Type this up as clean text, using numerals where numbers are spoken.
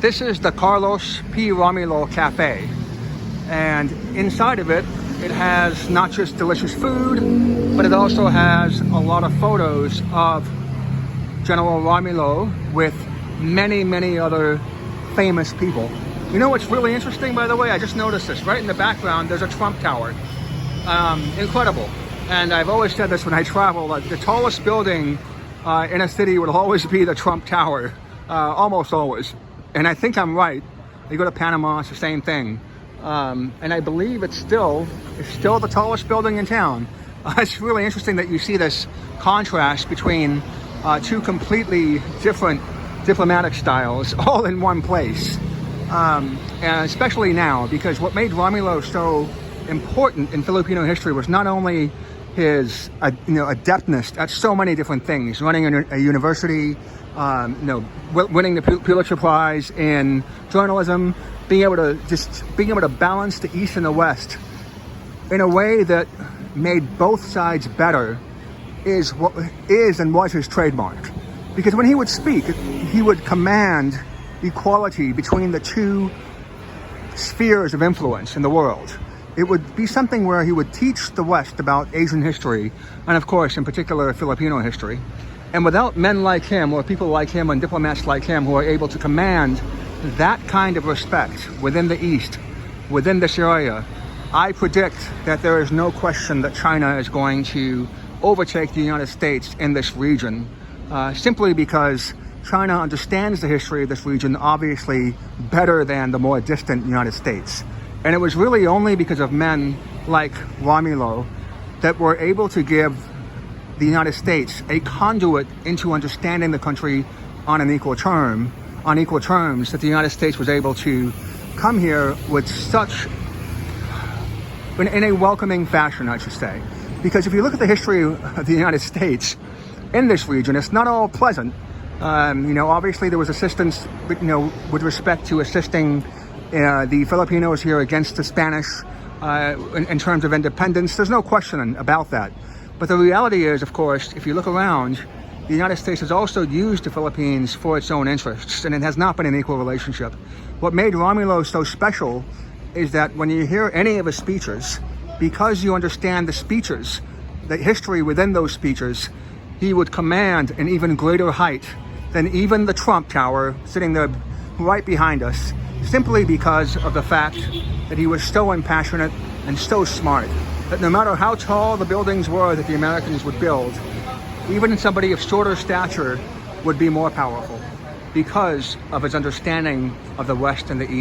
This is the Carlos P. Romulo Cafe, and inside of it, it has not just delicious food, but it also has a lot of photos of General Romulo with many, many other famous people. You know what's really interesting, by the way? I just noticed this. Right in the background, there's a Trump Tower. Incredible. And I've always said this when I travel, the tallest building in a city would always be the Trump Tower, almost always. And I think I'm right. You go to Panama, it's the same thing. And I believe it's still the tallest building in town. It's really interesting that you see this contrast between two completely different diplomatic styles all in one place. And especially now, because what made Romulo so important in Filipino history was not only his adeptness at so many different things, running a university, winning the Pulitzer Prize in journalism, being able to balance the East and the West in a way that made both sides better is and was his trademark. Because when he would speak, he would command equality between the two spheres of influence in the world. It would be something where he would teach the West about Asian history, and of course, in particular, Filipino history. And without men like him, or people like him, and diplomats like him, who are able to command that kind of respect within the East, within this area, I predict that there is no question that China is going to overtake the United States in this region, simply because China understands the history of this region, obviously, better than the more distant United States. And it was really only because of men like Romulo that were able to give the United States a conduit into understanding the country on equal terms, that the United States was able to come here with such, in a welcoming fashion, I should say. Because if you look at the history of the United States in this region, it's not all pleasant. Obviously there was assistance, with respect to assisting the Filipinos here against the Spanish in terms of independence. There's no question about that. But the reality is, of course, if you look around, the United States has also used the Philippines for its own interests, and it has not been an equal relationship. What made Romulo so special is that when you hear any of his speeches, because you understand the speeches, the history within those speeches, he would command an even greater height than even the Trump Tower sitting there right behind us, simply because of the fact that he was so impassionate and so smart that no matter how tall the buildings were that the Americans would build, even somebody of shorter stature would be more powerful because of his understanding of the West and the East.